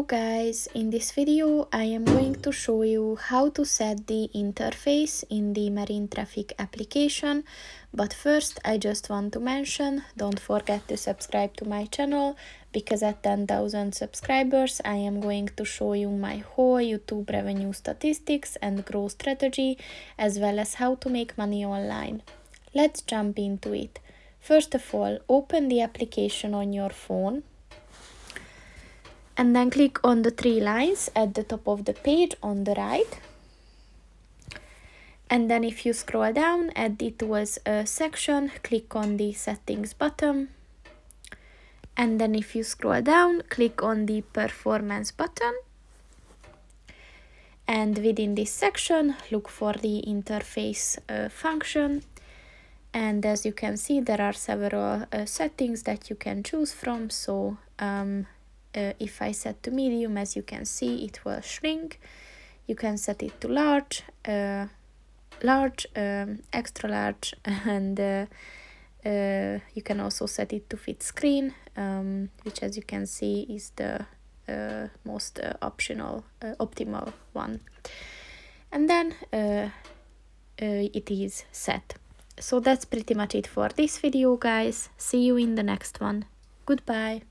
guys, in this video I am going to show you how to set the interface in the marine traffic application, but first I just want to mention, don't forget to subscribe to my channel, because at 10,000 subscribers I am going to show you my whole YouTube revenue statistics and growth strategy, as well as how to make money online. Let's jump into it. First of all, open the application on your phone and then click on the three lines at the top of the page on the right. And then if you scroll down at the tools section, click on the settings button. And then if you scroll down, click on the performance button. And within this section, look for the interface function. And as you can see, there are several settings that you can choose from. So if I set to medium, as you can see, it will shrink. You can set it to large, extra large, and you can also set it to fit screen, which, as you can see, is the most optimal one. And then it is set. So that's pretty much it for this video, guys. See you in the next one. Goodbye.